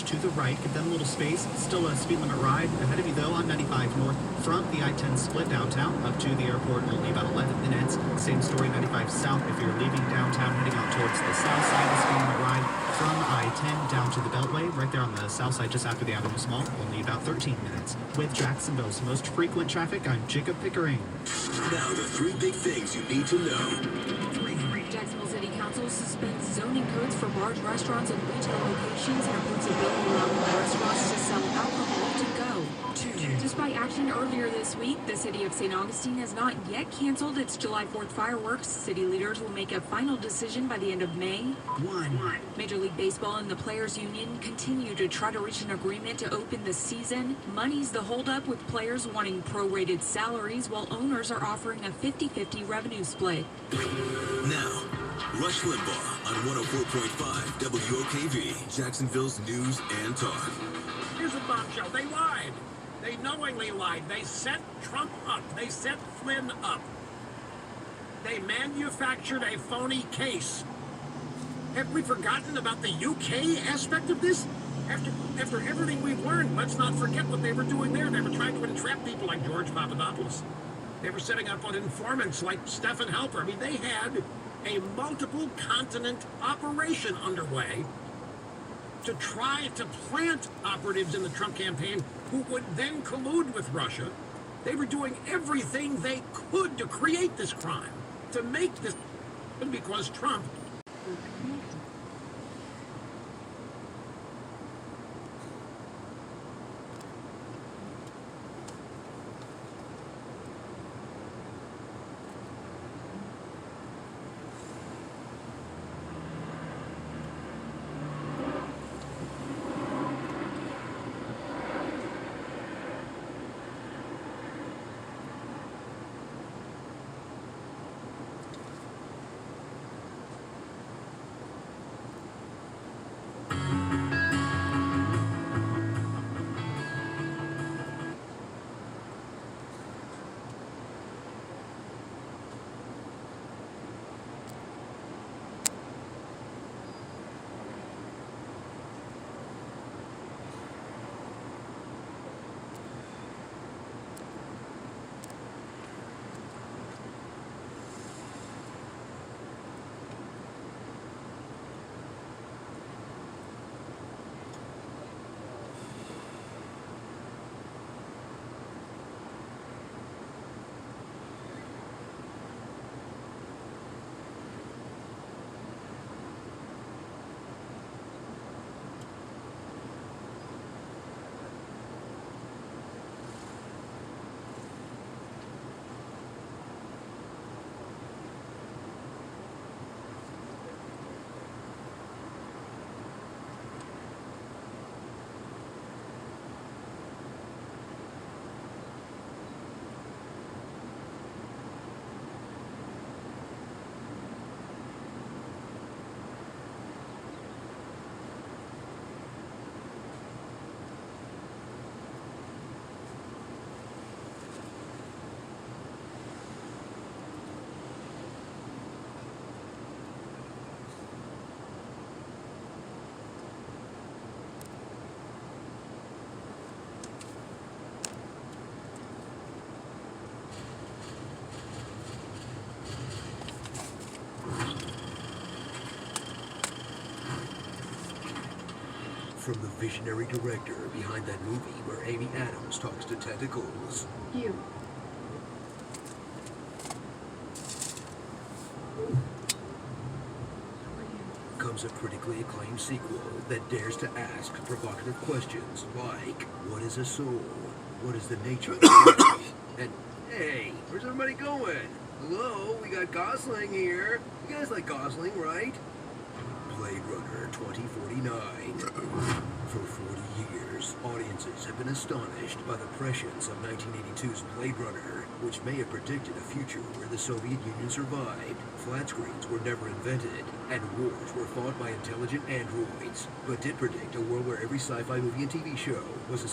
to the right. Give them a little space. Still a speed limit ride ahead of you, though, on 95 north from the I-10 split downtown up to the airport, only about 11 minutes. Same story, 95 south if you're leaving downtown, heading out towards the south side. The speed limit ride from I-10 down to the Beltway, right there on the south side, just after the Adams Mall, only about 13 minutes. With Jacksonville's most frequent traffic, I'm Jacob Pickering. Now the three big things you need to know. Jacksonville City Council suspends zoning codes for large restaurants and retail locations and approves a bill allowing restaurants to sell alcohol to go. 2. Despite action earlier this week, the city of St. Augustine has not yet canceled its July 4th fireworks. City leaders will make a final decision by the end of May. 1. Major League Baseball and the Players Union continue to try to reach an agreement to open the season. Money's the holdup, with players wanting prorated salaries while owners are offering a 50-50 revenue split. Now, Rush Limbaugh on 104.5 WOKV, Jacksonville's news and talk. Here's a bombshell. They lied. They knowingly lied. They set Trump up. They set Flynn up. They manufactured a phony case. Have we forgotten about the UK aspect of this? After everything we've learned, let's not forget what they were doing there. They were trying to entrap people like George Papadopoulos. They were setting up on informants like Stephen Halper. I mean, they had a multiple continent operation underway to try to plant operatives in the Trump campaign who would then collude with Russia. They were doing everything they could to create this crime, to make this, because Trump. From the visionary director behind that movie where Amy Adams talks to tentacles. You. Comes a critically acclaimed sequel that dares to ask provocative questions like, what is a soul? What is the nature of life? And, hey, where's everybody going? Hello, we got Gosling here. You guys like Gosling, right? Blade Runner 2049. For 40 years, audiences have been astonished by the prescience of 1982's Blade Runner, which may have predicted a future where the Soviet Union survived, flat screens were never invented, and wars were fought by intelligent androids, but did predict a world where every sci-fi movie and TV show was a